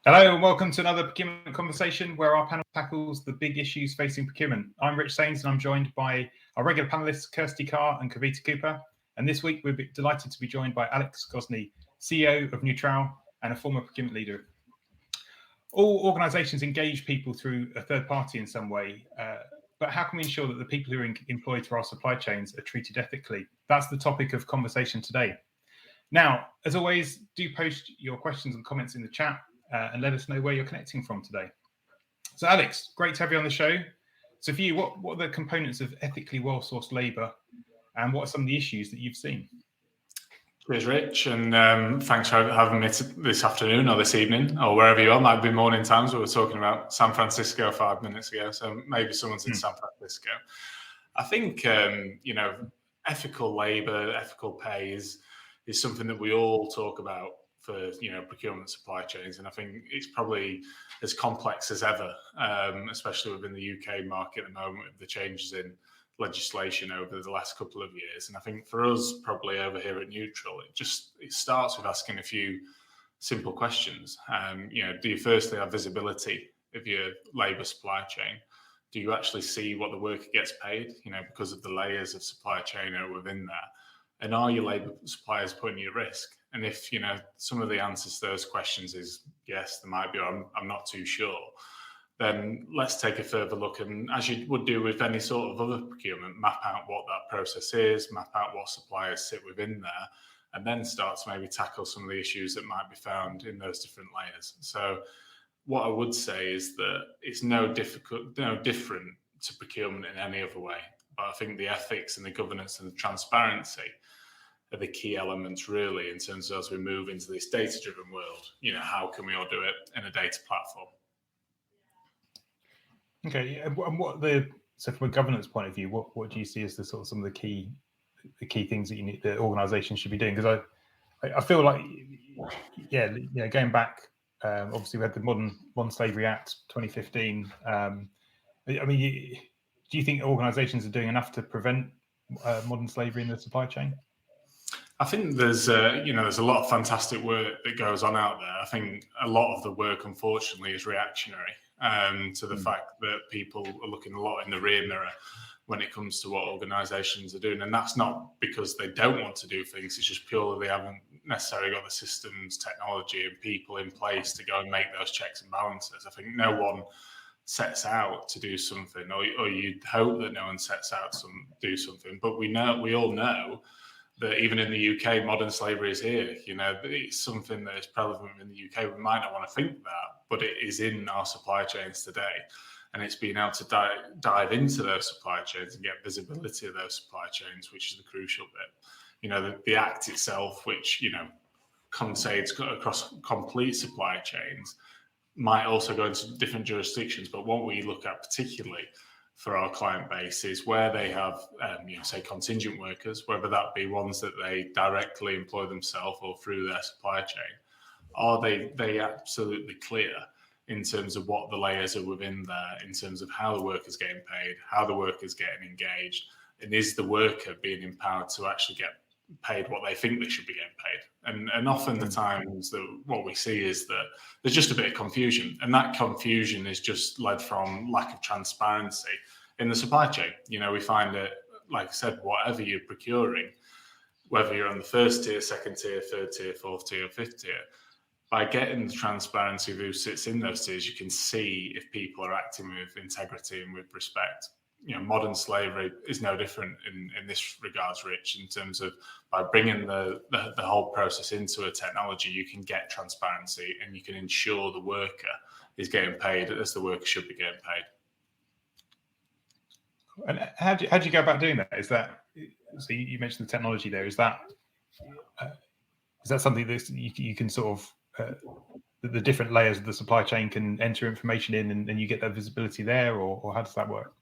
Hello and welcome to another procurement conversation where our panel tackles the big issues facing procurement. I'm Rich Sains and I'm joined by our regular panellists Kirsty Carr and Kavita Cooper. And this week we're delighted to be joined by Alex Gosney, CEO of Nutral and a former procurement leader. All organisations engage people through a third party in some way, but how can we ensure that the people who are employed through our supply chains are treated ethically? That's the topic of conversation today. Now, as always, do post your questions and comments in the chat. And let us know where you're connecting from today. So, Alex, great to have you on the show. So, for you, what are the components of ethically well-sourced labour, and what are some of the issues that you've seen? Cheers, Rich, and thanks for having me this afternoon or this evening or wherever you are. Might be morning times. We were talking about San Francisco 5 minutes ago, so maybe someone's in San Francisco. I think ethical labour, ethical pay is something that we all talk about for procurement supply chains, and I think it's probably as complex as ever, especially within the UK market at the moment with the changes in legislation over the last couple of years. And I think for us, probably over here at Nutral, it starts with asking a few simple questions. Do you firstly have visibility of your labour supply chain? Do you actually see what the worker gets paid? Because of the layers of supply chain within there. And are your labour suppliers putting you at risk? And if some of the answers to those questions is yes, there might be, or I'm not too sure, then let's take a further look, and as you would do with any sort of other procurement, map out what that process is, map out what suppliers sit within there, and then start to maybe tackle some of the issues that might be found in those different layers. So what I would say is that it's no different to procurement in any other way. But I think the ethics and the governance and the transparency are the key elements really in terms of as we move into this data-driven world. How can we all do it in a data platform? Okay, and so from a governance point of view, what do you see as some of the key things that the organisation should be doing? Because I feel like going back, obviously we had the Modern Slavery Act 2015. Do you think organisations are doing enough to prevent modern slavery in the supply chain? I think there's a lot of fantastic work that goes on out there. I think a lot of the work, unfortunately, is reactionary to the fact that people are looking a lot in the rear mirror when it comes to what organisations are doing. And that's not because they don't want to do things. It's just purely they haven't necessarily got the systems, technology and people in place to go and make those checks and balances. I think no one sets out to do something, or you'd hope that no one sets out to do something. But we all know that even in the UK, modern slavery is here. It's something that is prevalent in the UK. We might not want to think that, but it is in our supply chains today. And it's being able to dive into those supply chains and get visibility of those supply chains, which is the crucial bit. The Act itself, which, concedes across complete supply chains, might also go into different jurisdictions. But what we look at particularly for our client base is where they have, say, contingent workers, whether that be ones that they directly employ themselves or through their supply chain. Are they absolutely clear in terms of what the layers are within there, in terms of how the worker's getting paid, how the worker's getting engaged, and is the worker being empowered to actually get paid what they think they should be getting paid? And often the times that what we see is that there's just a bit of confusion, and that confusion is just led from lack of transparency in the supply chain. We find it, like I said, whatever you're procuring, whether you're on the first tier, second tier, third tier, fourth tier, fifth tier, by getting the transparency of who sits in those tiers, you can see if people are acting with integrity and with respect. Modern slavery is no different in this regards, Rich, in terms of by bringing the whole process into a technology, you can get transparency and you can ensure the worker is getting paid as the worker should be getting paid. And how do you go about doing that? Is that, so you mentioned the technology there, is that something that you can sort of, the different layers of the supply chain can enter information in and you get that visibility there, or how does that work?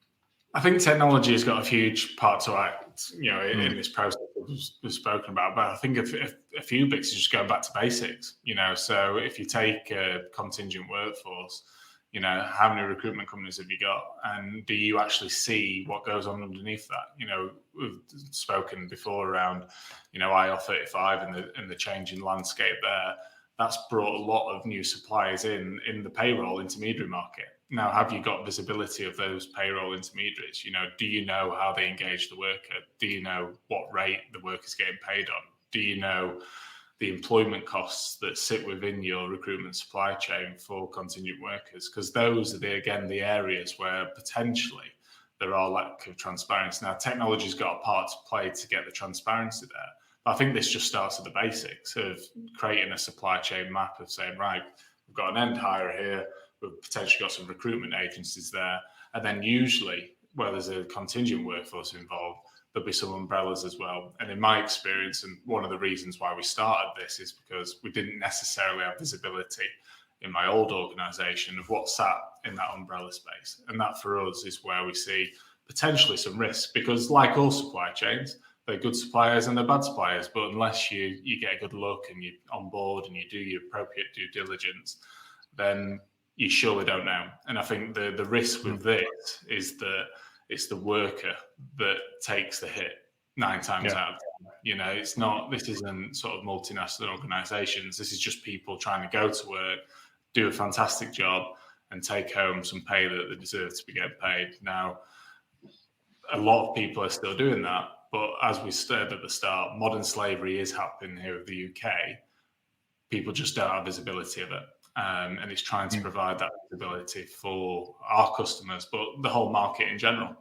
I think technology has got a huge part to act, in this process we've spoken about. But I think a few bits is just going back to basics. So if you take a contingent workforce, how many recruitment companies have you got, and do you actually see what goes on underneath that? We've spoken before around, IR35 and the changing landscape there. that's brought a lot of new suppliers in the payroll intermediary market. Now, have you got visibility of those payroll intermediaries? Do you know how they engage the worker? Do you know what rate the worker's getting paid on? Do you know the employment costs that sit within your recruitment supply chain for contingent workers? Because those are the areas where potentially there are lack of transparency. Now, technology's got a part to play to get the transparency there. But I think this just starts at the basics of creating a supply chain map of saying, right, we've got an end hire here, we've potentially got some recruitment agencies there. And then usually where there's a contingent workforce involved, there'll be some umbrellas as well. And in my experience, and one of the reasons why we started this is because we didn't necessarily have visibility in my old organisation of what sat in that umbrella space. And that for us is where we see potentially some risk, because like all supply chains, they're good suppliers and they're bad suppliers. But unless you get a good look and you're on board and you do your appropriate due diligence, then you surely don't know. And I think the risk with this is that it's the worker that takes the hit 9 times out of 10. This isn't sort of multinational organizations. This is just people trying to go to work, do a fantastic job, and take home some pay that they deserve to be getting paid. Now, a lot of people are still doing that, but as we said at the start, modern slavery is happening here in the UK. People just don't have visibility of it. And it's trying to provide that visibility for our customers, but the whole market in general.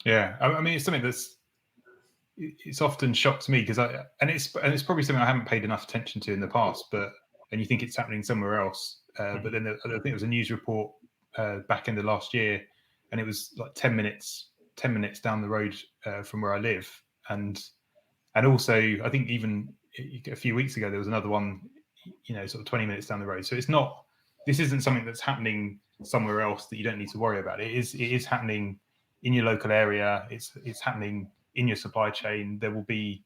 Yeah, I mean, it's something it's often shocked me because it's probably something I haven't paid enough attention to in the past. And you think it's happening somewhere else, but then I think there was a news report back in the last year, and it was like 10 minutes down the road from where I live, and also I think even a few weeks ago there was another one, sort of 20 minutes down the road. So this isn't something that's happening somewhere else that you don't need to worry about. It is happening in your local area. It's happening in your supply chain. There will be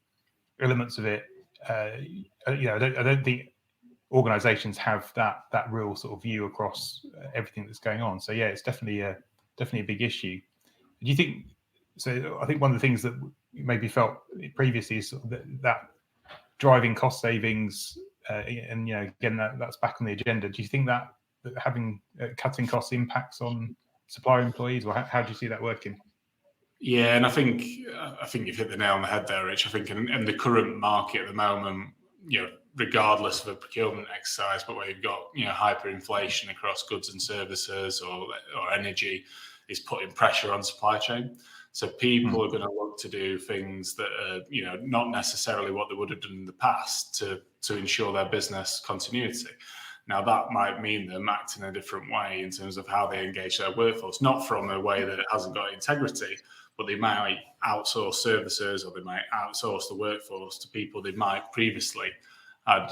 elements of it. I don't think organizations have that real sort of view across everything that's going on. So yeah, it's definitely a big issue. Do you think so? I think one of the things that maybe felt previously is sort of that driving cost savings, and again that's back on the agenda. Do you think that having cutting costs impacts on supplier employees, or how do you see that working? Yeah, and I think you've hit the nail on the head there, Rich. I think in the current market at the moment, regardless of a procurement exercise, but where you've got hyperinflation across goods and services or energy, is putting pressure on supply chain. So people are going to look to do things that are not necessarily what they would have done in the past to ensure their business continuity. Now, that might mean them acting a different way in terms of how they engage their workforce, not from a way that it hasn't got integrity, but they might outsource services, or they might outsource the workforce to people they might previously had,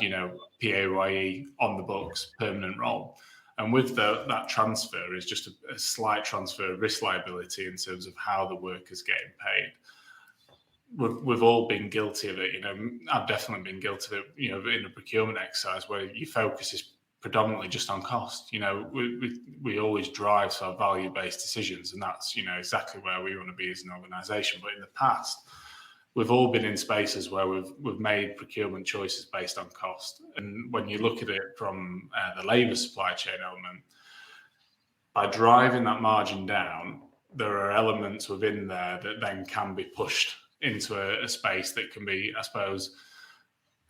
PAYE on the books, permanent role. And with that transfer is just a slight transfer of risk liability in terms of how the worker's getting paid. We've all been guilty of it. I've definitely been guilty of it, in a procurement exercise where your focus is predominantly just on cost. We always drive to our value-based decisions, and that's, exactly where we want to be as an organisation. But in the past, we've all been in spaces where we've made procurement choices based on cost. And when you look at it from the labour supply chain element, by driving that margin down, there are elements within there that then can be pushed into a space that can be, I suppose,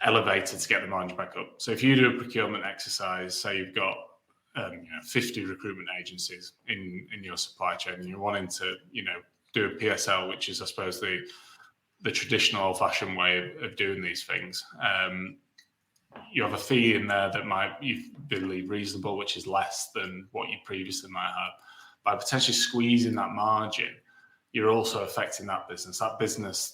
elevated to get the margin back up. So if you do a procurement exercise, say you've got 50 recruitment agencies in your supply chain, and you're wanting to do a PSL, which is, I suppose, the traditional old-fashioned way of doing these things. You have a fee in there that you believe reasonable, which is less than what you previously might have. By potentially squeezing that margin, you're also affecting that business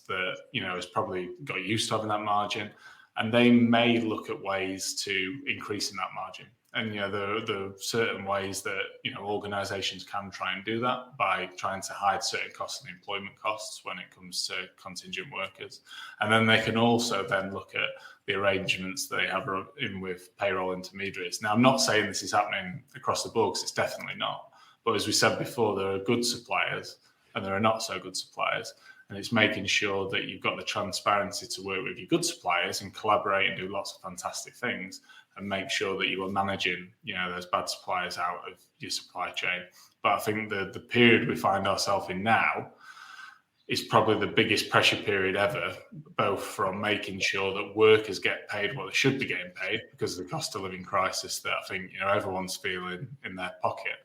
that has probably got used to having that margin, and they may look at ways to increasing that margin. And there are certain ways that organisations can try and do that by trying to hide certain costs and employment costs when it comes to contingent workers. And then they can also then look at the arrangements they have in with payroll intermediaries. Now, I'm not saying this is happening across the board, because it's definitely not. But as we said before, there are good suppliers and there are not so good suppliers. And it's making sure that you've got the transparency to work with your good suppliers and collaborate and do lots of fantastic things, and make sure that you are managing, those bad suppliers out of your supply chain. But I think the period we find ourselves in now is probably the biggest pressure period ever, both from making sure that workers get paid what they should be getting paid because of the cost of living crisis that I think everyone's feeling in their pocket,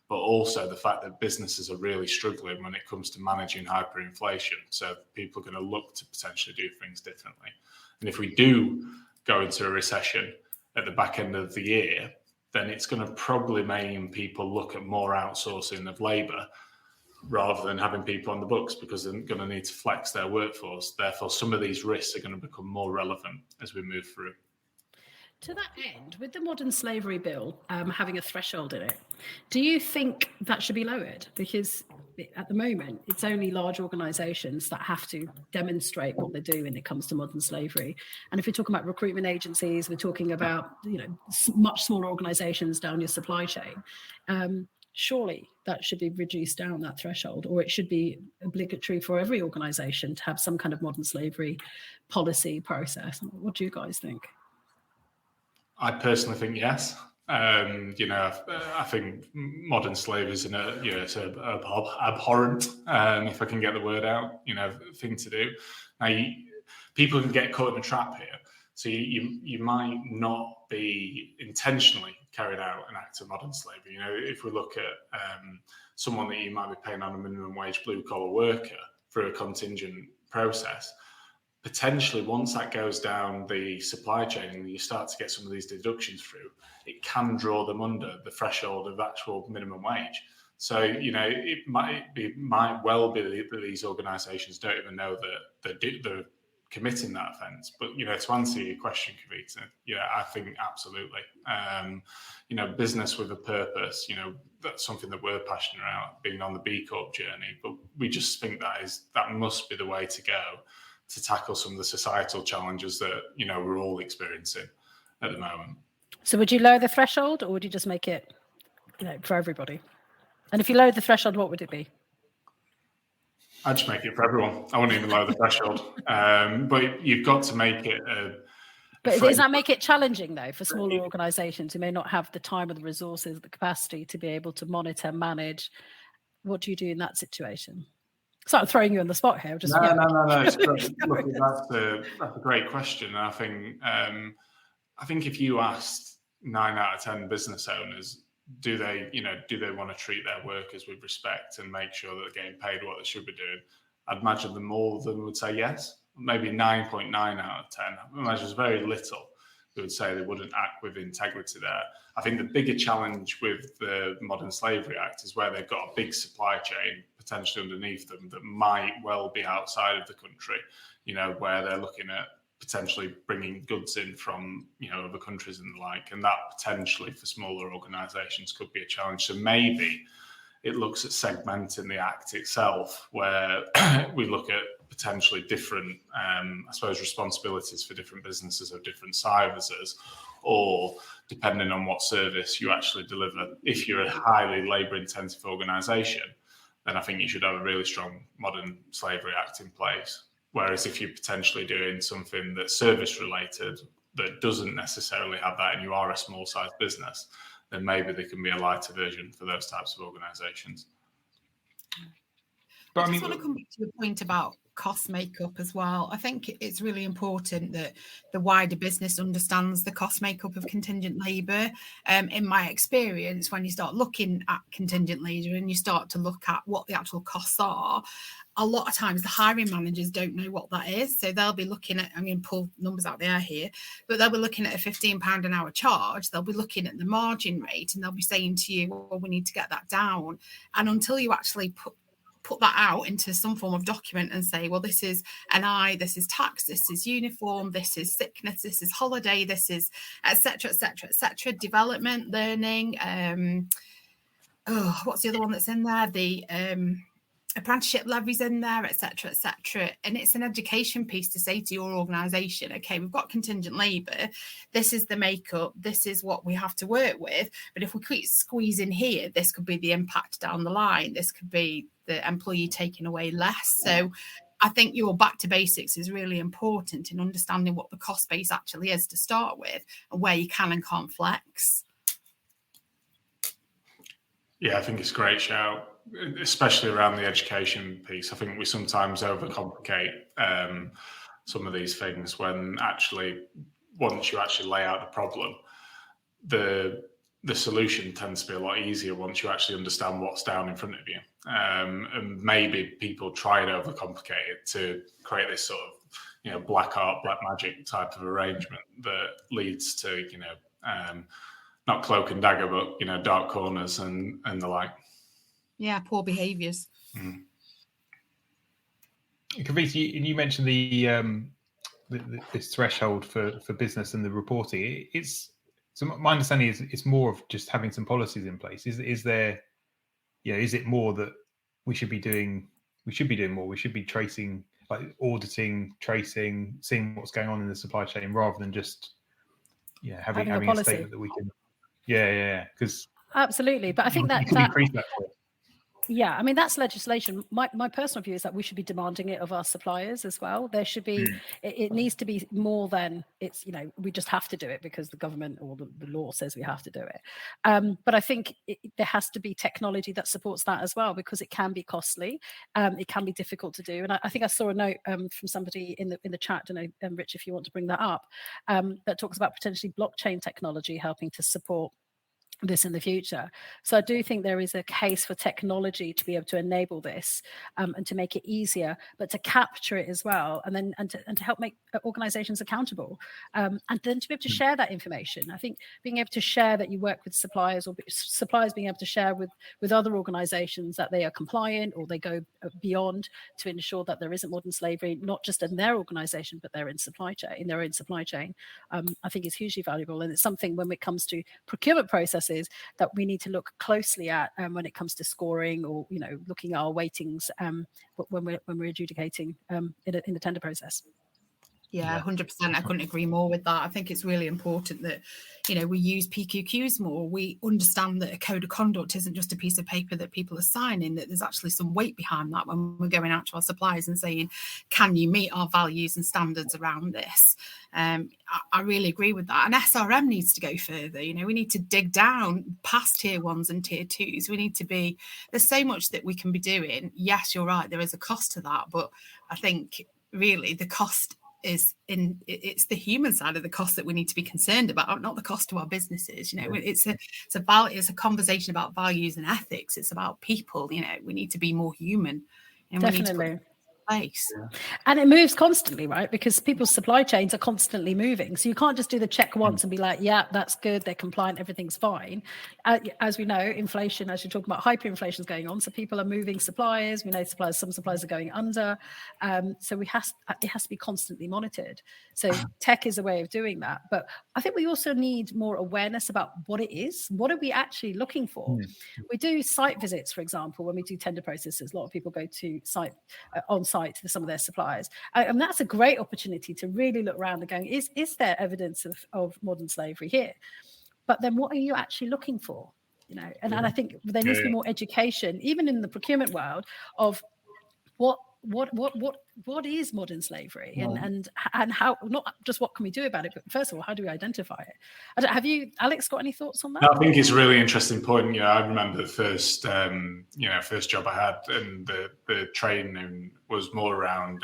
but also the fact that businesses are really struggling when it comes to managing hyperinflation. So people are going to look to potentially do things differently. And if we do go into a recession at the back end of the year, then it's going to probably mean people look at more outsourcing of labour rather than having people on the books, because they're going to need to flex their workforce. Therefore, some of these risks are going to become more relevant as we move through. To that end, with the modern slavery bill having a threshold in it, do you think that should be lowered? Because at the moment, it's only large organisations that have to demonstrate what they do when it comes to modern slavery. And if we're talking about recruitment agencies, we're talking about much smaller organisations down your supply chain. Surely that should be reduced down, that threshold, or it should be obligatory for every organisation to have some kind of modern slavery policy process. What do you guys think? I personally think yes. I think modern slavery is it's an abhorrent, if I can get the word out, thing to do. Now, people can get caught in a trap here. So you might not be intentionally carried out an act of modern slavery. If we look at someone that you might be paying on a minimum wage blue collar worker through a contingent process, potentially once that goes down the supply chain and you start to get some of these deductions through, it can draw them under the threshold of actual minimum wage. So, it might well be that these organisations don't even know that they're committing that offence. But, to answer your question, Kavita, I think absolutely. Business with a purpose, that's something that we're passionate about, being on the B Corp journey. But we just think that must be the way to go to tackle some of the societal challenges that, we're all experiencing at the moment. So would you lower the threshold, or would you just make it, for everybody? And if you lowered the threshold, what would it be? I'd just make it for everyone. I wouldn't even lower the threshold. But you've got to make it But does that make it challenging, though, for smaller organisations who may not have the time or the resources, the capacity to be able to monitor, manage? What do you do in that situation? So I'm throwing you on the spot here. No. It's great. Look, that's a great question. And I think if you asked 9 out of 10 business owners, do they want to treat their workers with respect and make sure that they're getting paid what they should be doing? I'd imagine that more of them would say yes. Maybe 9.9 out of 10. I imagine there's very little who would say they wouldn't act with integrity there. I think the bigger challenge with the Modern Slavery Act is where they've got a big supply chain potentially underneath them that might well be outside of the country, where they're looking at potentially bringing goods in from, other countries and the like. And that potentially for smaller organisations could be a challenge. So maybe it looks at segmenting the act itself, where we look at potentially different, responsibilities for different businesses of different sizes, or depending on what service you actually deliver. If you're a highly labour-intensive organisation, then I think you should have a really strong Modern Slavery Act in place. Whereas if you're potentially doing something that's service-related that doesn't necessarily have that, and you are a small-sized business, then maybe there can be a lighter version for those types of organisations. But I just want to come back to the point about cost makeup as well. I think it's really important that the wider business understands the cost makeup of contingent labour. In my experience, when you start looking at contingent labour and you start to look at what the actual costs are, a lot of times the hiring managers don't know what that is. So they'll be looking at, pull numbers out the air here, but they'll be looking at a £15 an hour charge. They'll be looking at the margin rate and they'll be saying to you, well, we need to get that down. And until you actually put that out into some form of document and say, well, this is NI, this is tax, this is uniform, this is sickness, this is holiday, this is et cetera, development, learning. What's the other one that's in there? The apprenticeship levies in there, et cetera. And it's an education piece to say to your organisation, okay, we've got contingent labour, this is the makeup, this is what we have to work with. But if we keep squeezing here, this could be the impact down the line. This could be the employee taking away less. So I think your back to basics is really important in understanding what the cost base actually is to start with and where you can and can't flex. Yeah, I think it's a great shout, especially around the education piece. I think we sometimes overcomplicate some of these things when actually, once you actually lay out the problem, the solution tends to be a lot easier once you actually understand what's down in front of you. And maybe people try and overcomplicate it to create this sort of, black art, black magic type of arrangement that leads to, not cloak and dagger, but, dark corners and the like. Yeah, poor behaviours. Kavita, you mentioned this threshold for business and the reporting. So my understanding is it's more of just having some policies in place. Is there, is it more that we should be doing more? We should be tracing, like auditing, tracing, seeing what's going on in the supply chain rather than just having a statement that we can. Because absolutely, but I think that increase that. Yeah, I mean, that's legislation. My personal view is that we should be demanding it of our suppliers as well. There should be, it needs to be more than it's, we just have to do it because the government or the law says we have to do it. But I think there has to be technology that supports that as well, because it can be costly. It can be difficult to do. And I think I saw a note from somebody in the chat, and Rich, if you want to bring that up, that talks about potentially blockchain technology helping to support this in the future. So I do think there is a case for technology to be able to enable this and to make it easier, but to capture it as well, and to help make organizations accountable, and then to be able to share that information. I think being able to share that you work with suppliers, or suppliers being able to share with other organizations that they are compliant or they go beyond to ensure that there isn't modern slavery, not just in their organization, but they're in their own supply chain, I think is hugely valuable. And it's something when it comes to procurement processes that we need to look closely at when it comes to scoring or looking at our weightings when we're adjudicating in the tender process. Yeah, 100%. I couldn't agree more with that. I think it's really important that, we use PQQs more. We understand that a code of conduct isn't just a piece of paper that people are signing, that there's actually some weight behind that when we're going out to our suppliers and saying, can you meet our values and standards around this? I really agree with that. And SRM needs to go further. We need to dig down past tier 1s and tier 2s. We need to there's so much that we can be doing. Yes, you're right. There is a cost to that. But I think really the cost it's the human side of the cost that we need to be concerned about, not the cost to our businesses. It's a conversation about values and ethics. It's about people. We need to be more human, and definitely. We need to put place. And it moves constantly, right? Because people's supply chains are constantly moving. So you can't just do the check once and be like, yeah, that's good, they're compliant, everything's fine. As we know, inflation, as you're talking about, hyperinflation is going on. So people are moving suppliers. We know some suppliers are going under. So it has to be constantly monitored. So tech is a way of doing that. But I think we also need more awareness about what it is. What are we actually looking for? We do site visits, for example, when we do tender processes. A lot of people go to site on site to some of their suppliers, and that's a great opportunity to really look around and going, is there evidence of modern slavery here? But then what are you actually looking for? And I think there needs to be more education, even in the procurement world, of what is modern slavery and how, not just what can we do about it, but first of all, how do we identify it? Have you, Alex, got any thoughts on that? No, I think it's a really interesting point. I remember the first job I had, and the training was more around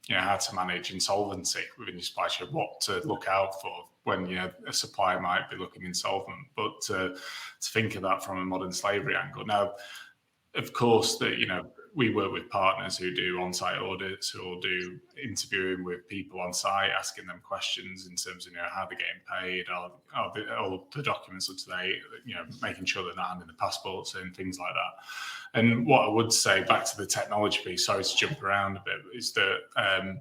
how to manage insolvency within your supply chain, what to look out for when a supplier might be looking insolvent, but to think of that from a modern slavery angle. Now, of course, we work with partners who do on-site audits, who will do interviewing with people on site, asking them questions in terms of how they're getting paid, are all the documents up to date, making sure they're not handing the passports and things like that. And what I would say back to the technology piece, sorry to jump around a bit, is that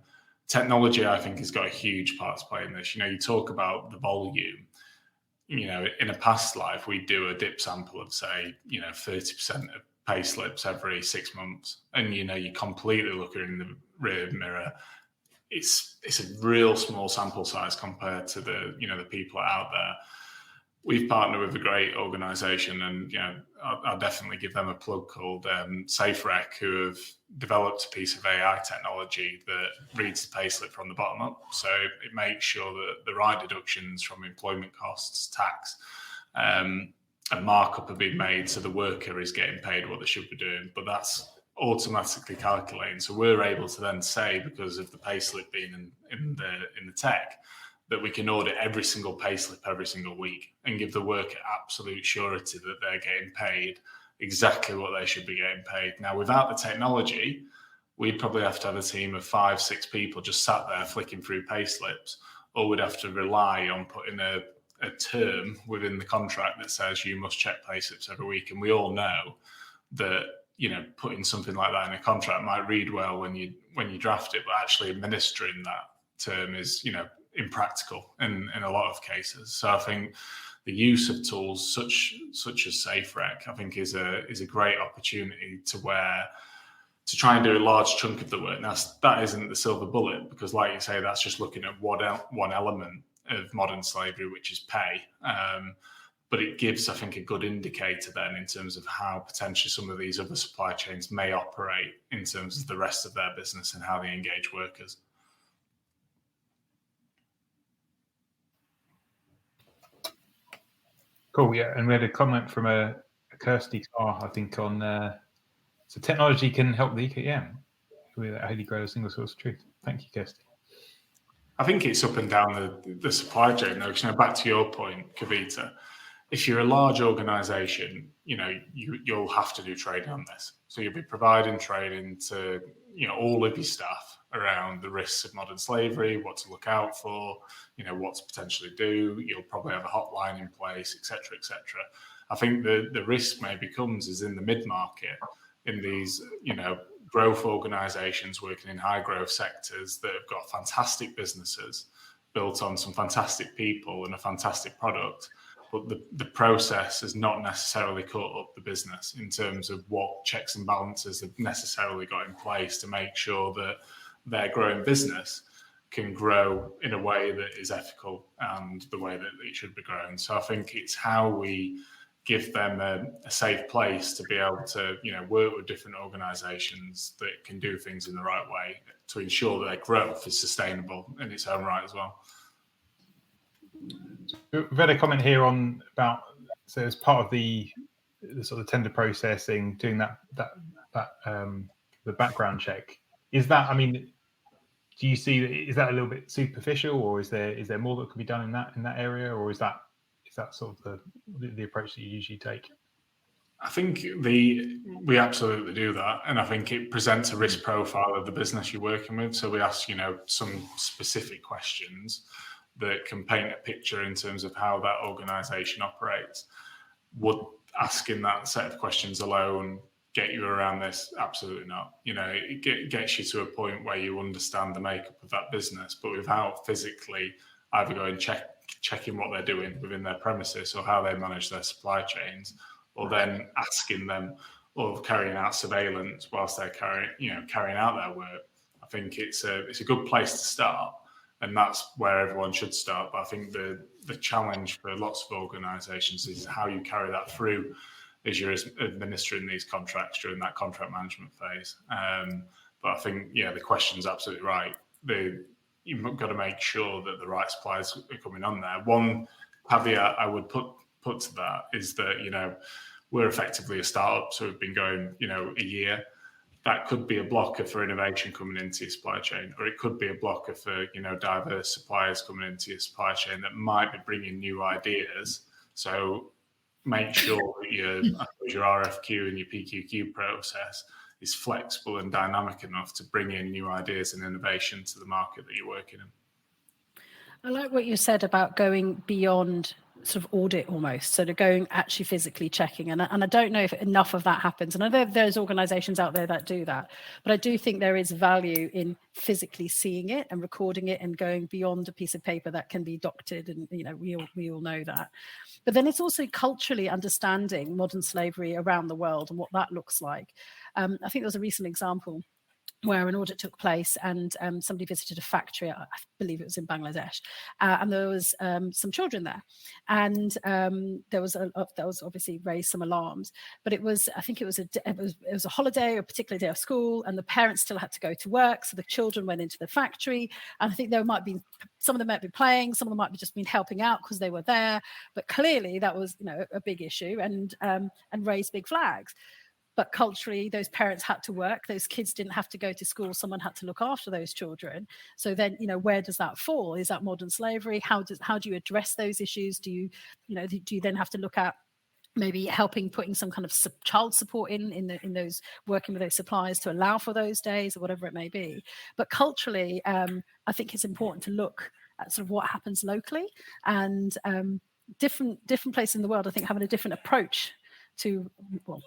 technology, I think, has got a huge part to play in this. You talk about the volume. In a past life, we do a dip sample of, say, 30% of pay slips every 6 months, and you completely look in the rear mirror. It's a real small sample size compared to the the people out there. we've partnered with a great organisation, and I'll definitely give them a plug, called SafeRec, who have developed a piece of AI technology that reads the payslip from the bottom up. So it makes sure that the right deductions from employment costs, tax, and markup are being made, so the worker is getting paid what they should be doing. But that's automatically calculating. So we're able to then say, because of the payslip being in the tech, that we can audit every single payslip every single week and give the worker absolute surety that they're getting paid exactly what they should be getting paid. Now, without the technology, we'd probably have to have a team of 5-6 people just sat there flicking through payslips, or we'd have to rely on putting a term within the contract that says you must check payslips every week. And we all know that putting something like that in a contract might read well when you draft it, but actually administering that term is impractical in a lot of cases. So I think the use of tools such as SafeRec, I think, is a great opportunity to try and do a large chunk of the work. Now, that isn't the silver bullet, because, like you say, that's just looking at one element of modern slavery, which is pay. But it gives, I think, a good indicator then in terms of how potentially some of these other supply chains may operate in terms of the rest of their business and how they engage workers. Cool, yeah. And we had a comment from a Kirsty Carr, I think, on so technology can help the EKM with how you grow a single source of truth. Thank you, Kirsty. I think it's up and down the supply chain, though. Because, back to your point, Kavita, if you're a large organisation, you'll have to do training on this. So you'll be providing training to all of your staff around the risks of modern slavery, what to look out for, what to potentially do. You'll probably have a hotline in place, etc., etc. I think the risk maybe comes is in the mid-market, in these growth organisations working in high growth sectors that have got fantastic businesses built on some fantastic people and a fantastic product, but the process has not necessarily caught up the business in terms of what checks and balances have necessarily got in place to make sure that their growing business can grow in a way that is ethical and the way that it should be grown. So I think it's how we give them a safe place to be able to, work with different organisations that can do things in the right way to ensure that their growth is sustainable in its own right as well. We've had a comment here so as part of the sort of tender processing, doing that the background check. Is that, do you see, is that a little bit superficial, or is there more that can be done in that area, or is that sort of the approach that you usually take? I think we absolutely do that, and I think it presents a risk profile of the business you're working with. So we ask some specific questions that can paint a picture in terms of how that organisation operates. Would asking that set of questions alone get you around this? Absolutely not. It gets you to a point where you understand the makeup of that business, but without physically either going checking what they're doing within their premises or how they manage their supply chains, or then asking them or carrying out surveillance whilst they're carrying out their work. I think it's a good place to start, and that's where everyone should start. But I think the challenge for lots of organisations is how you carry that through as you're administering these contracts during that contract management phase. But I think, the question's absolutely right. You've got to make sure that the right suppliers are coming on there. One caveat I would put to that is that, we're effectively a startup, so we've been going, a year. That could be a blocker for innovation coming into your supply chain, or it could be a blocker for, diverse suppliers coming into your supply chain that might be bringing new ideas. So make sure that your RFQ and your PQQ process is flexible and dynamic enough to bring in new ideas and innovation to the market that you're working in. I like what you said about going beyond sort of audit almost, so to going actually physically checking, and I don't know if enough of that happens, and I know there's organizations out there that do that, but I do think there is value in physically seeing it and recording it and going beyond a piece of paper that can be doctored, and we all know that. But then it's also culturally understanding modern slavery around the world and what that looks like. I think there was a recent example where an audit took place, and somebody visited a factory. I believe it was in Bangladesh, and there was some children there, and there was obviously raised some alarms. But I think it was a holiday, or a particular day of school, and the parents still had to go to work, so the children went into the factory, and I think some of them might be playing, some of them might be just been helping out because they were there, but clearly that was a big issue, and raised big flags. But culturally, those parents had to work. Those kids didn't have to go to school. Someone had to look after those children. So then, where does that fall? Is that modern slavery? How do you address those issues? Do you then have to look at maybe putting some kind of child support in those, working with those suppliers to allow for those days, or whatever it may be? But culturally, I think it's important to look at sort of what happens locally, and different places in the world, I think, having a different approach to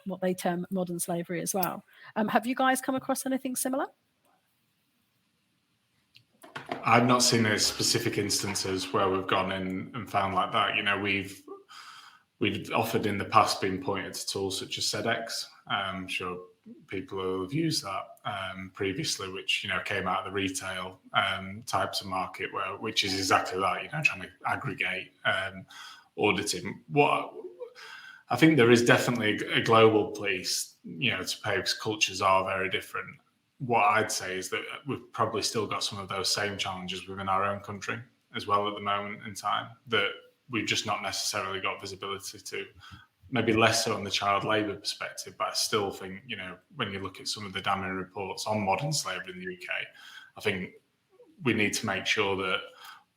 what they term modern slavery as well. Have you guys come across anything similar? I've not seen any specific instances where we've gone in and found like that. We've offered in the past been pointed to tools such as SEDEX. I'm sure people have used that previously, which came out of the retail types of market, which is exactly that. Trying to aggregate auditing. I think there is definitely a global piece, to pay, because cultures are very different. What I'd say is that we've probably still got some of those same challenges within our own country as well at the moment in time, that we've just not necessarily got visibility to. Maybe less so on the child labour perspective, but I still think, when you look at some of the damning reports on modern slavery in the UK, I think we need to make sure that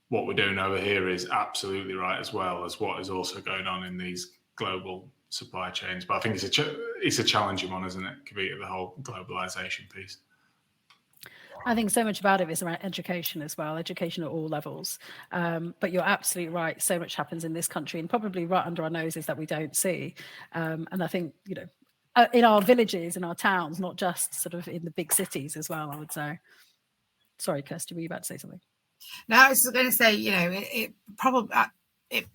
what we're doing over here is absolutely right, as well as what is also going on in these global supply chains. But I think it's a challenging one, isn't it, Kavita, the whole globalization piece? I think so much about it is around education as well, education at all levels. But you're absolutely right. So much happens in this country, and probably right under our noses, that we don't see. And I think, in our villages, in our towns, not just sort of in the big cities as well, I would say. Sorry, Kirsty, were you about to say something? No, I was going to say, it probably...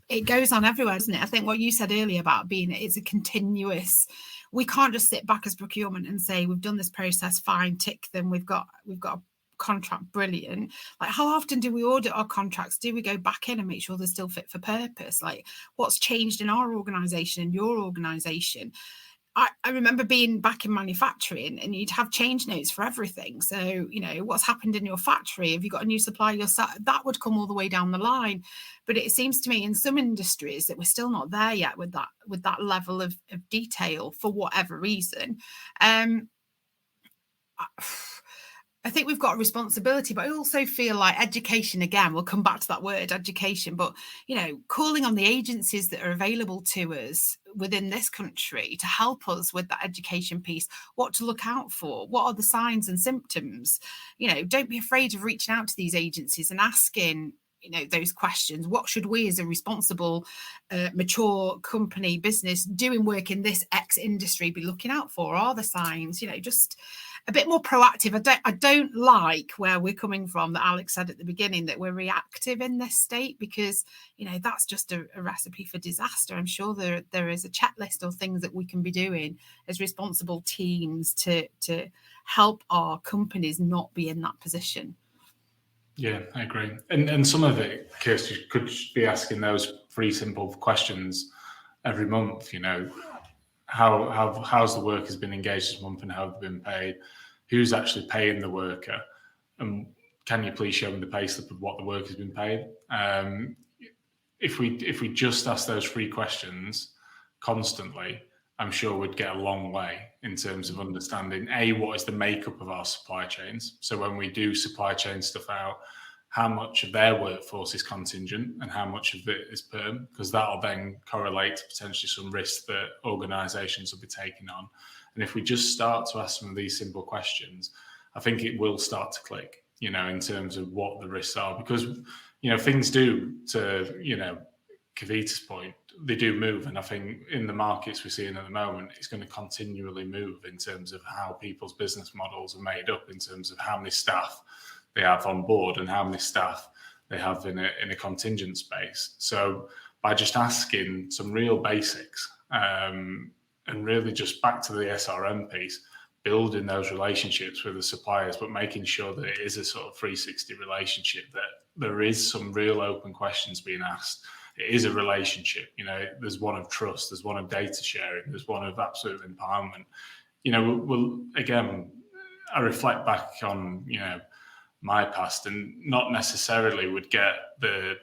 It goes on everywhere, doesn't it? I think what you said earlier about it's a continuous. We can't just sit back as procurement and say we've done this process, fine, tick them. We've got a contract, brilliant. Like, how often do we audit our contracts? Do we go back in and make sure they're still fit for purpose? Like, what's changed in our organisation and your organisation? I remember being back in manufacturing, and you'd have change notes for everything. So, what's happened in your factory? Have you got a new supplier? That would come all the way down the line. But it seems to me in some industries that we're still not there yet with that level of detail, for whatever reason. I think we've got a responsibility, but I also feel like education, again, we'll come back to that word, education, but, calling on the agencies that are available to us within this country to help us with that education piece, what to look out for, what are the signs and symptoms. Don't be afraid of reaching out to these agencies and asking, those questions. What should we, as a responsible, mature company, business doing work in this X industry, be looking out for? Are the signs, just a bit more proactive. I don't like where we're coming from, that Alex said at the beginning, that we're reactive in this state, because, that's just a recipe for disaster. I'm sure there is a checklist of things that we can be doing as responsible teams to help our companies not be in that position. Yeah, I agree. And some of it, Kirsty, could be asking those 3 simple questions every month. How's the workers been engaged this month, and how have they been paid? Who's actually paying the worker? And can you please show me the payslip of what the worker's been paid? If we just ask those 3 questions constantly, I'm sure we'd get a long way in terms of understanding, A, what is the makeup of our supply chains. So when we do supply chain stuff out, how much of their workforce is contingent and how much of it is perm, because that'll then correlate to potentially some risks that organisations will be taking on. And if we just start to ask some of these simple questions, I think it will start to click, in terms of what the risks are, because, things do, to, Kavita's point, they do move. And I think in the markets we're seeing at the moment, it's going to continually move in terms of how people's business models are made up, in terms of how many staff they have on board and how many staff they have in a contingent space. So by just asking some real basics, and really just back to the SRM piece, building those relationships with the suppliers, but making sure that it is a sort of 360 relationship, that there is some real open questions being asked. It is a relationship. There's one of trust, there's one of data sharing, there's one of absolute empowerment. Again, I reflect back on, my past, and not necessarily would get the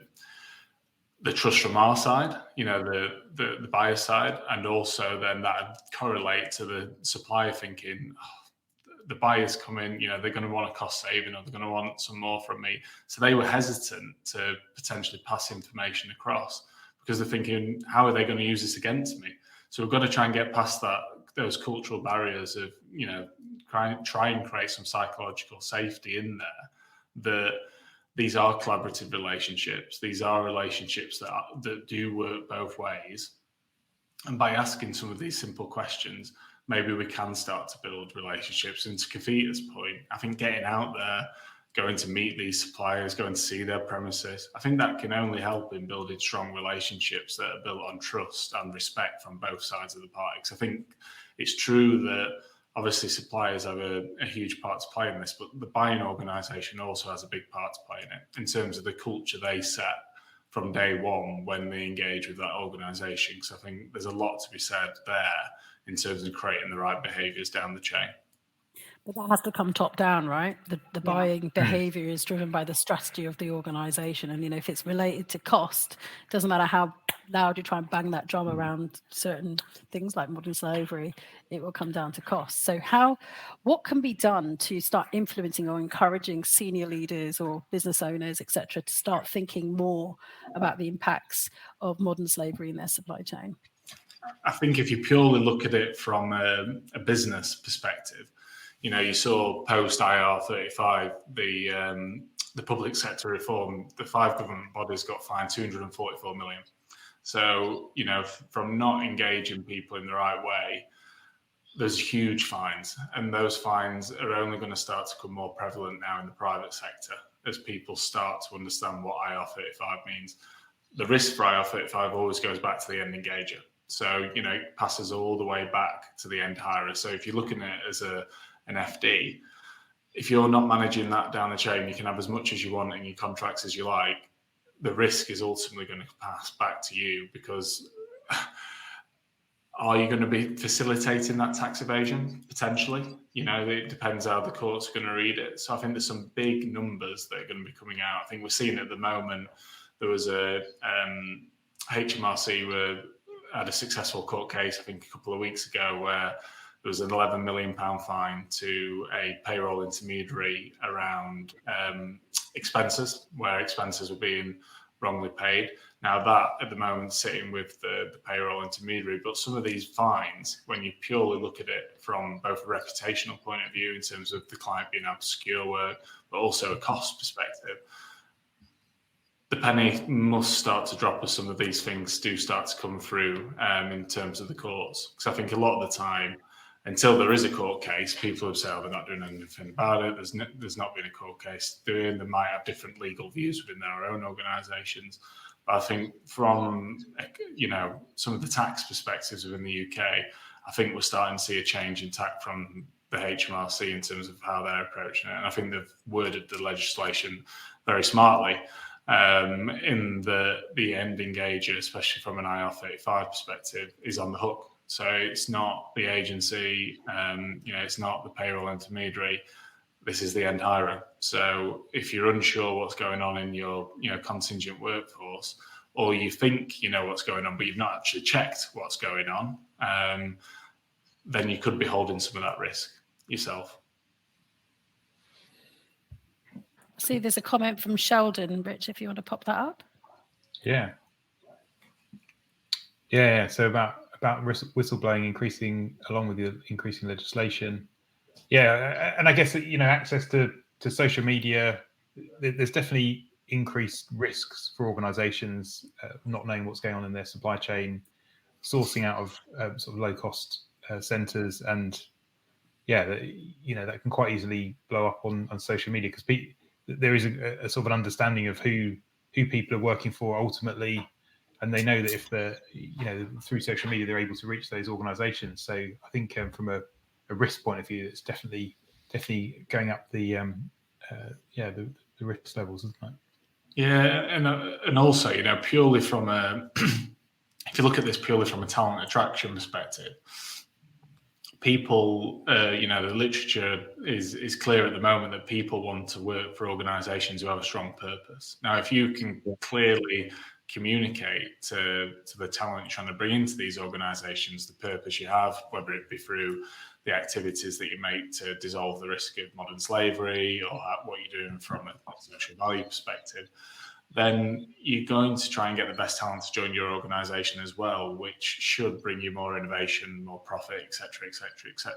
trust from our side, the buyer side, and also then that correlate to the supplier thinking, the buyers come in, they're going to want a cost saving, or they're going to want some more from me. So they were hesitant to potentially pass information across, because they're thinking, how are they going to use this against me? So we've got to try and get past those cultural barriers of, try and create some psychological safety in there, that these are collaborative relationships. These are relationships that do work both ways. And by asking some of these simple questions, maybe we can start to build relationships. And to Kavita's point, I think getting out there, going to meet these suppliers, going to see their premises, I think that can only help in building strong relationships that are built on trust and respect from both sides of the party. Because I think it's true that obviously suppliers have a huge part to play in this, but the buying organisation also has a big part to play in it, in terms of the culture they set from day one when they engage with that organisation. So I think there's a lot to be said there in terms of creating the right behaviours down the chain. But that has to come top down, right? The buying behavior is driven by the strategy of the organization. And, if it's related to cost, it doesn't matter how loud you try and bang that drum around certain things like modern slavery, it will come down to cost. So what can be done to start influencing or encouraging senior leaders or business owners, et cetera, to start thinking more about the impacts of modern slavery in their supply chain? I think if you purely look at it from a business perspective, you saw post IR35, the public sector reform, the 5 government bodies got fined 244 million. So, from not engaging people in the right way, there's huge fines. And those fines are only going to start to become more prevalent now in the private sector as people start to understand what IR35 means. The risk for IR35 always goes back to the end engager. So, it passes all the way back to the end hirer. So if you're looking at it as an FD, if you're not managing that down the chain, you can have as much as you want in your contracts as you like. The risk is ultimately going to pass back to you, because are you going to be facilitating that tax evasion? Potentially. It depends how the court's going to read it. So I think there's some big numbers that are going to be coming out. I think we're seeing at the moment, there was a HMRC had a successful court case, I think a couple of weeks ago, where there was an £11 million fine to a payroll intermediary around expenses, where expenses were being wrongly paid. Now that at the moment sitting with the payroll intermediary, but some of these fines, when you purely look at it from both a reputational point of view in terms of the client being able to secure work, but also a cost perspective, the penny must start to drop as some of these things do start to come through in terms of the courts. Because I think a lot of the time, until there is a court case, people will say, they're not doing anything about it. There's not been a court case doing. They might have different legal views within their own organisations. But I think from, some of the tax perspectives within the UK, I think we're starting to see a change in tack from the HMRC in terms of how they're approaching it. And I think they've worded the legislation very smartly. In the end engager, especially from an IR35 perspective, is on the hook. So it's not the agency, it's not the payroll intermediary. This is the end hirer. So if you're unsure what's going on in your contingent workforce, or you think you know what's going on, but you've not actually checked what's going on, then you could be holding some of that risk yourself. See, there's a comment from Sheldon. Rich, if you want to pop that up. Yeah. So about whistleblowing increasing along with the increasing legislation. Yeah, and I guess access to social media. There's definitely increased risks for organisations not knowing what's going on in their supply chain, sourcing out of sort of low cost centres, and that can quite easily blow up on social media, because there is a sort of an understanding of who people are working for ultimately, and they know that if they're through social media they're able to reach those organisations. So I think from a risk point of view, it's definitely going up the risk levels, isn't it? Yeah, and also, purely from if you look at this purely from a talent attraction perspective, people, the literature is clear at the moment that people want to work for organisations who have a strong purpose. Now, if you can clearly communicate to the talent you're trying to bring into these organisations the purpose you have, whether it be through the activities that you make to dissolve the risk of modern slavery or what you're doing from a social value perspective, then you're going to try and get the best talent to join your organisation as well, which should bring you more innovation, more profit, etc., etc., etc.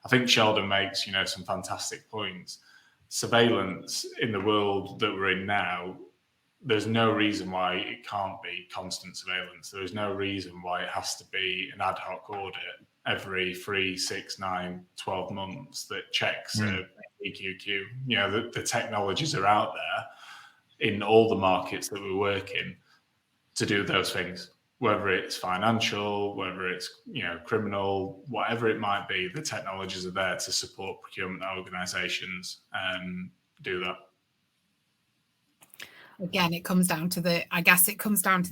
I think Sheldon makes, some fantastic points. Surveillance in the world that we're in now, there's no reason why it can't be constant surveillance. There is no reason why it has to be an ad hoc audit every 3, 6, 9, 12 months that checks EQQ. The technologies are out there in all the markets that we work in to do those things, whether it's financial, whether it's criminal, whatever it might be. The technologies are there to support procurement organisations and do that. Again, it comes down to the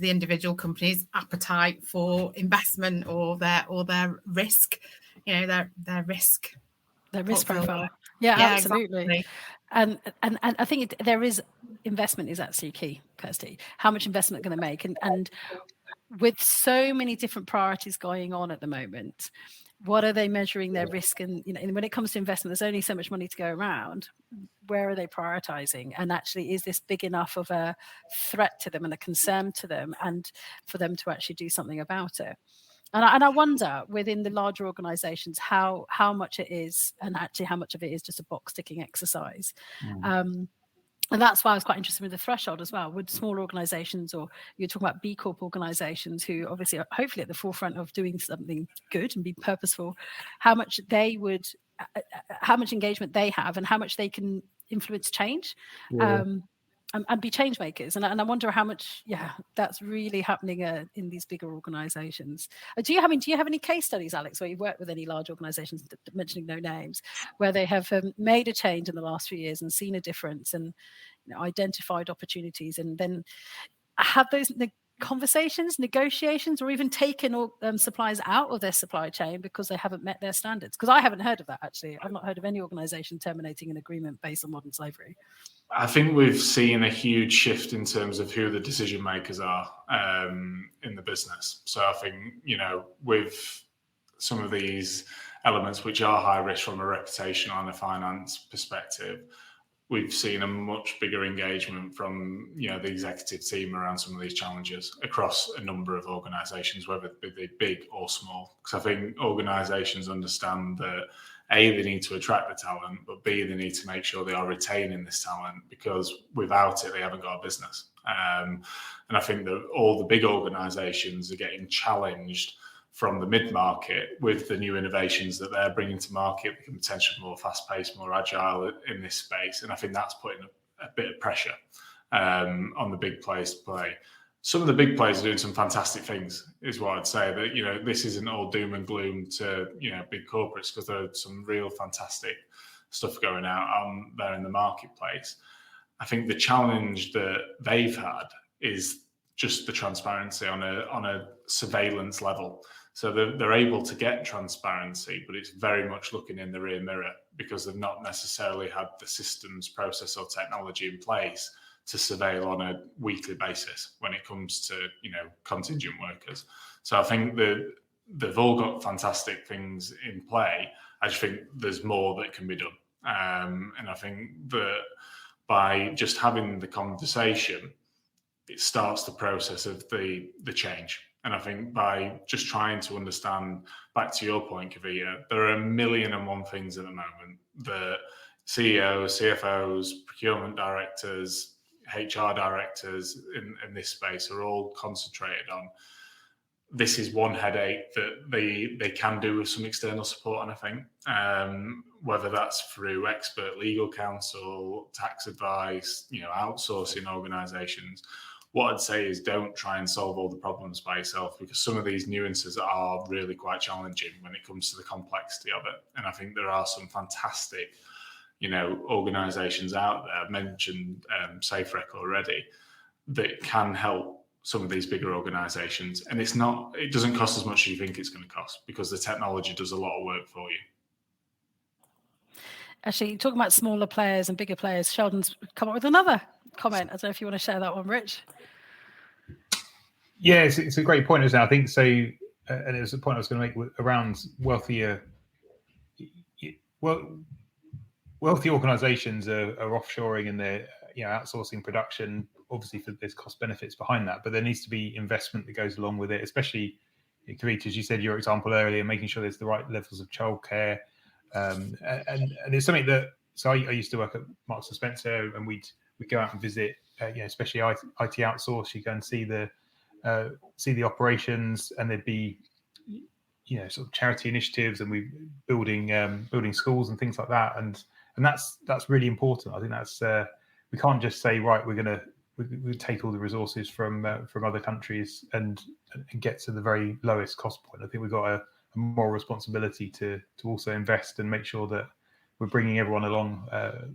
individual company's appetite for investment or their risk, their risk profile. Yeah, absolutely. Exactly. And I think there is investment is actually key, Kirsty. How much investment going to make, and with so many different priorities going on at the moment, what are they measuring their risk? And when it comes to investment, there's only so much money to go around. Where are they prioritizing? And actually, is this big enough of a threat to them and a concern to them, and for them to actually do something about it? And I wonder within the larger organizations how much it is, and actually how much of it is just a box ticking exercise. And that's why I was quite interested with the threshold as well. Would small organizations, or you're talking about B Corp organizations who obviously are hopefully at the forefront of doing something good and be purposeful, how much engagement they have and how much they can influence change. And be change makers, and I wonder how much that's really happening in these bigger organizations. Do you have any case studies, Alex, where you've worked with any large organizations, mentioning no names, where they have made a change in the last few years and seen a difference and identified opportunities, and then have those conversations, negotiations, or even taken suppliers out of their supply chain because they haven't met their standards? Because I haven't heard of that, actually. I've not heard of any organization terminating an agreement based on modern slavery. I think we've seen a huge shift in terms of who the decision makers are in the business. So I think, with some of these elements which are high risk from a reputation and a finance perspective, we've seen a much bigger engagement from the executive team around some of these challenges across a number of organisations, whether they're big or small. Because I think organisations understand that A, they need to attract the talent, but B, they need to make sure they are retaining this talent, because without it, they haven't got a business. And I think that all the big organisations are getting challenged from the mid-market with the new innovations that they're bringing to market, become potentially more fast-paced, more agile in this space. And I think that's putting a bit of pressure on the big players to play. Some of the big players are doing some fantastic things, is what I'd say. That this isn't all doom and gloom to big corporates, because there's some real fantastic stuff going out there in the marketplace. I think the challenge that they've had is just the transparency on a surveillance level. So they're able to get transparency, but it's very much looking in the rear mirror, because they've not necessarily had the systems, process, or technology in place to surveil on a weekly basis when it comes to contingent workers. So I think that they've all got fantastic things in play. I just think there's more that can be done, and I think that by just having the conversation, it starts the process of the change. And I think by just trying to understand, back to your point, Kavita, there are 1,000,001 things at the moment that CEOs, CFOs, procurement directors, HR directors in this space are all concentrated on. This is one headache that they can do with some external support, and I think whether that's through expert legal counsel, tax advice, outsourcing organisations, what I'd say is don't try and solve all the problems by yourself, because some of these nuances are really quite challenging when it comes to the complexity of it. And I think there are some fantastic, organisations out there. I've mentioned SafeRec already, that can help some of these bigger organisations. And it doesn't cost as much as you think it's going to cost, because the technology does a lot of work for you. Actually, talking about smaller players and bigger players, Sheldon's come up with another comment. I don't know if you want to share that one, Rich. Yeah, it's a great point, isn't it? I think so. And it was a point I was going to make around wealthy organisations are offshoring and they're outsourcing production. Obviously, there's cost benefits behind that, but there needs to be investment that goes along with it. Especially, Kavita, as you said, your example earlier, making sure there's the right levels of childcare. And it's something that. So I used to work at Marks and Spencer, and we'd go out and visit, especially IT outsource. You go and see the operations, and there'd be sort of charity initiatives, and we building schools and things like that, and that's really important. I think that's we can't just say, right, we take all the resources from other countries and get to the very lowest cost point. I think we've got a moral responsibility to also invest and make sure that we're bringing everyone along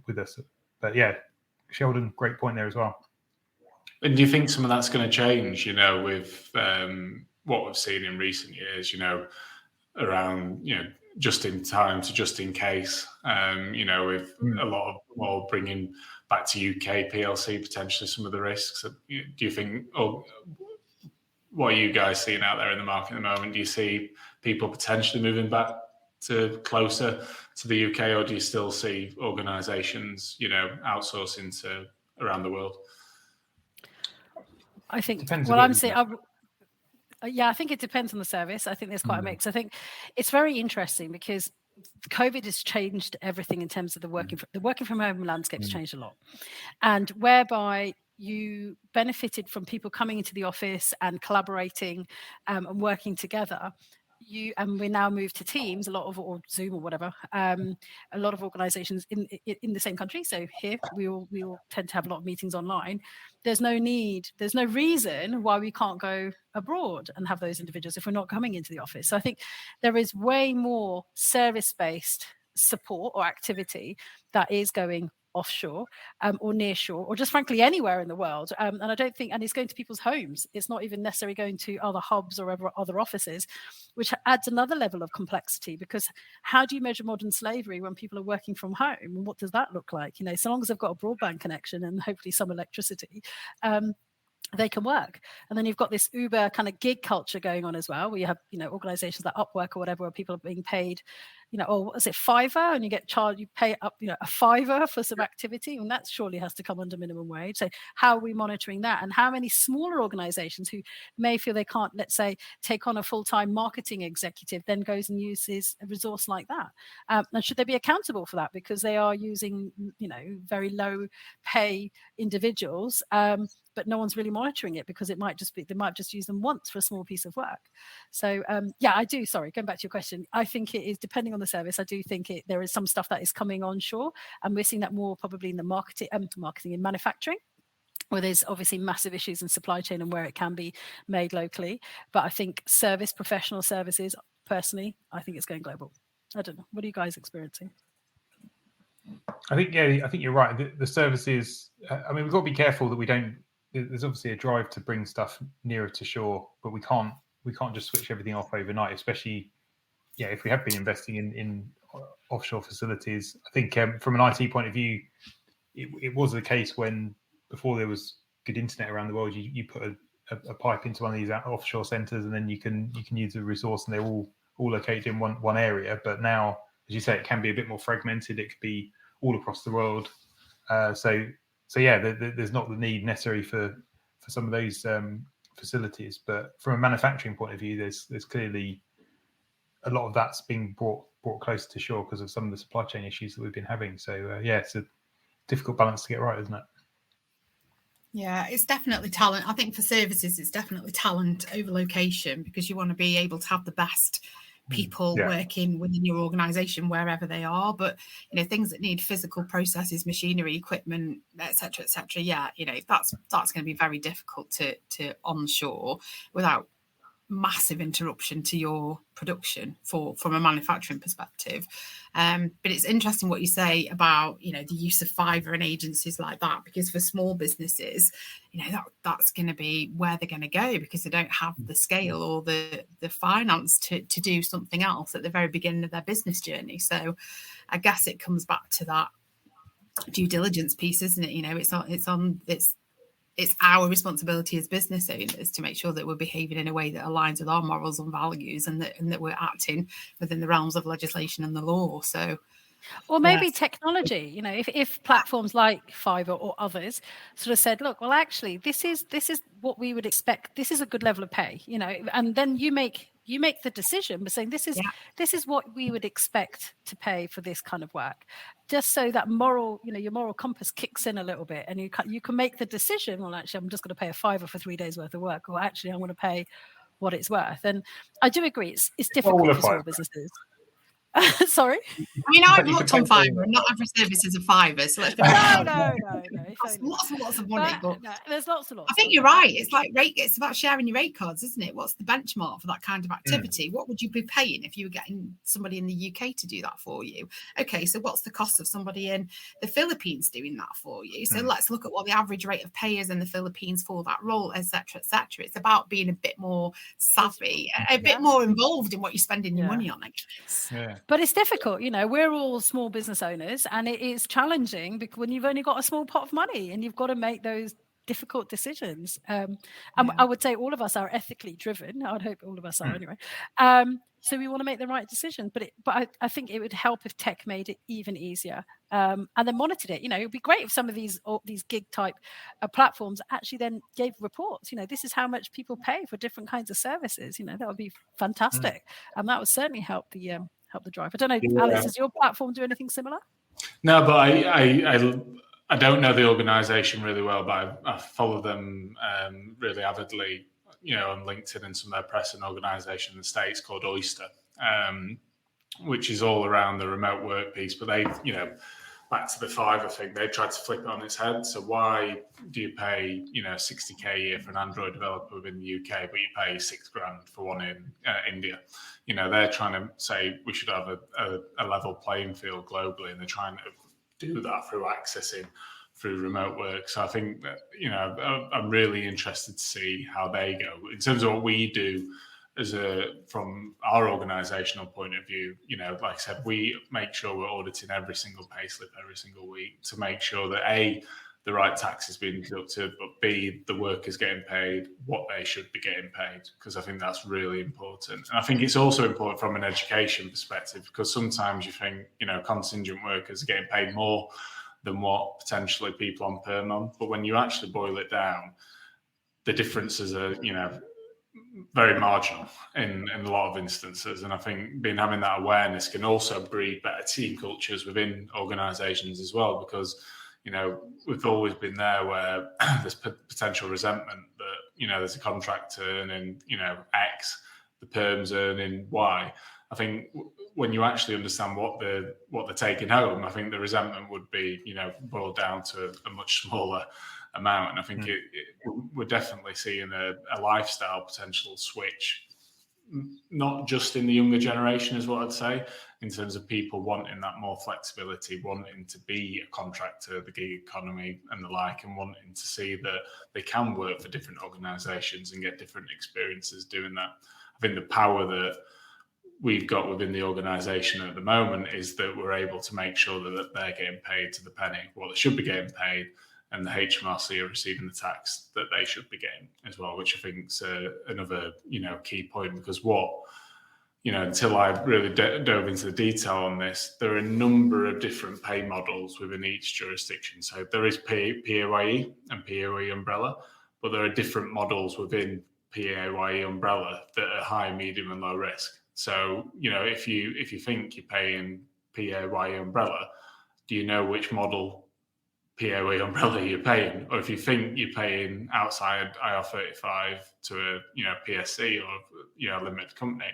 with us. But yeah, Sheldon, great point there as well. And do you think some of that's going to change, with what we've seen in recent years, around, just in time to just in case, with a lot of more bringing back to UK PLC, potentially some of the risks? Do you think, or what are you guys seeing out there in the market at the moment? Do you see people potentially moving back to closer to the UK, or do you still see organisations, outsourcing to around the world? I think Depends what I'm saying. I think it depends on the service. I think there's quite a mix. I think it's very interesting because COVID has changed everything in terms of the working from home landscape's changed a lot, and whereby you benefited from people coming into the office and collaborating and working together. And we now move to Teams, or Zoom or whatever. A lot of organisations in the same country. So here we all tend to have a lot of meetings online. There's no reason why we can't go abroad and have those individuals if we're not coming into the office. So I think there is way more service-based support or activity that is going offshore or nearshore, or just frankly anywhere in the world. And I don't think, and it's going to people's homes. It's not even necessarily going to other hubs or other offices, which adds another level of complexity, because how do you measure modern slavery when people are working from home? And what does that look like? So long as they've got a broadband connection and hopefully some electricity, they can work. And then you've got this Uber kind of gig culture going on as well, where you have, organizations like Upwork or whatever, where people are being paid, or what is it, Fiverr, and you get charged, you pay up, a Fiverr for some activity, and that surely has to come under minimum wage. So how are we monitoring that? And how many smaller organizations who may feel they can't, let's say, take on a full-time marketing executive, then goes and uses a resource like that? And should they be accountable for that? Because they are using, very low pay individuals, but no one's really monitoring it, because they might just use them once for a small piece of work. So I do. Sorry, going back to your question, I think it is depending on the service. I do think there is some stuff that is coming onshore, and we're seeing that more probably in the marketing and manufacturing, where there's obviously massive issues in supply chain and where it can be made locally. But I think professional services, personally, I think it's going global. I don't know. What are you guys experiencing? I think you're right. The services. We've got to be careful that we don't. There's obviously a drive to bring stuff nearer to shore, but we can't just switch everything off overnight, especially if we have been investing in offshore facilities. I think from an IT point of view, it was the case when before there was good internet around the world, you put a pipe into one of these offshore centres, and then you can use the resource, and they're all located in one area. But now, as you say, it can be a bit more fragmented. It could be all across the world. There's not the need necessary for some of those facilities. But from a manufacturing point of view, there's clearly a lot of that's being brought closer to shore because of some of the supply chain issues that we've been having. So it's a difficult balance to get right, isn't it? Yeah, it's definitely talent. I think for services, it's definitely talent over location, because you want to be able to have the best people working within your organization wherever they are. But things that need physical processes, machinery, equipment, etc., that's going to be very difficult to onshore without massive interruption to your production from a manufacturing perspective. But it's interesting what you say about the use of Fiverr and agencies like that, because for small businesses, that's going to be where they're going to go, because they don't have the scale or the finance to do something else at the very beginning of their business journey. So I guess it comes back to that due diligence piece, isn't it? It's our responsibility as business owners to make sure that we're behaving in a way that aligns with our morals and values, and that we're acting within the realms of legislation and the law. So, or maybe technology, if platforms like Fiverr or others sort of said, look, well, actually, this is what we would expect. This is a good level of pay, and then you make the decision by saying this is what we would expect to pay for this kind of work, just so that your moral compass kicks in a little bit, and you can make the decision, well, actually, I'm just going to pay a $5 for 3 days worth of work, or actually, I want to pay what it's worth. And I do agree, it's difficult for small businesses. Sorry? I've looked on Fiverr, and not every service is a $5, so let's be No. Lots and lots of money, but no, there's lots and lots. I think you're right. It's like it's about sharing your rate cards, isn't it? What's the benchmark for that kind of activity? What would you be paying if you were getting somebody in the UK to do that for you? Okay, so what's the cost of somebody in the Philippines doing that for you? So let's look at what the average rate of pay is in the Philippines for that role, etc., etc. It's about being a bit more savvy, a bit more involved in what you're spending your money on, I guess. Yeah. But it's difficult, we're all small business owners, and it is challenging because when you've only got a small pot of money and you've got to make those difficult decisions. And I would say all of us are ethically driven. I would hope all of us are anyway. So we want to make the right decision. But I think it would help if tech made it even easier, and then monitored it. It would be great if some of these gig type platforms actually then gave reports. This is how much people pay for different kinds of services. That would be fantastic. And that would certainly help the drive. I don't know, Alex, does your platform do anything similar? No, but I don't know the organisation really well, but I follow them really avidly, on LinkedIn and some of their press and organisation in the States called Oyster, which is all around the remote work piece. But they, back to the Fiverr thing, they tried to flip it on its head. So why do you pay, $60K a year for an Android developer within the UK, but you pay $6,000 for one in India? They're trying to say we should have a level playing field globally, and they're trying to do that through accessing through remote work. So I think that, I'm really interested to see how they go. In terms of what we do from our organisational point of view, like I said, we make sure we're auditing every single payslip every single week to make sure that A, the right tax is being deducted, but B, the workers getting paid what they should be getting paid, because I think that's really important. And I think it's also important from an education perspective, because sometimes you think, contingent workers are getting paid more than what potentially people on perm on. But when you actually boil it down, the differences are, very marginal in a lot of instances. And I think having that awareness can also breed better team cultures within organisations as well, because we've always been there where there's potential resentment that, there's a contractor earning, X, the perm's earning Y. I think when you actually understand what they're taking home, I think the resentment would be, boiled down to a much smaller amount. And I think we're definitely seeing a lifestyle potential switch, not just in the younger generation, is what I'd say, in terms of people wanting that more flexibility, wanting to be a contractor, the gig economy and the like, and wanting to see that they can work for different organisations and get different experiences doing that. I think the power that we've got within the organisation at the moment is that we're able to make sure that they're getting paid to the penny what they should be getting paid, and the HMRC are receiving the tax that they should be getting as well, which I think is another, key point, because until I really dove into the detail on this, there are a number of different pay models within each jurisdiction. So there is PAYE and PAYE umbrella, but there are different models within PAYE umbrella that are high, medium and low risk. So, if you think you're paying PAYE umbrella, do you know which model PAYE umbrella you're paying? Or if you think you're paying outside IR35 to a PSC or limited company,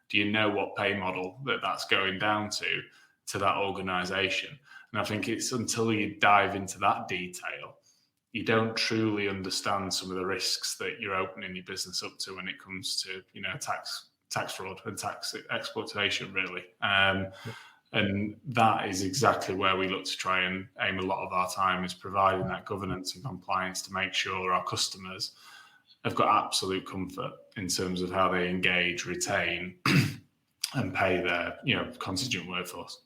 Do you know what pay model that's going down to that organisation? And I think it's until you dive into that detail, you don't truly understand some of the risks that you're opening your business up to when it comes to, tax fraud and tax exploitation, really. And that is exactly where we look to try and aim a lot of our time, is providing that governance and compliance to make sure our customers have got absolute comfort in terms of how they engage, retain, and pay their contingent workforce.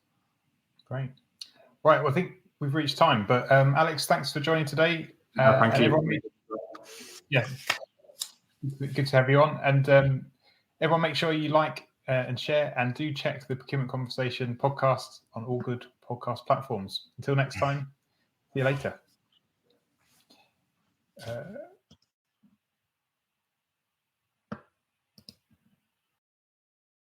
Great. Right. Well, I think we've reached time, but Alex, thanks for joining today. Thank you. Everyone, good to have you on. And everyone, make sure you like and share, and do check the Procurement Conversation podcast on all good podcast platforms. Until next time, see you later.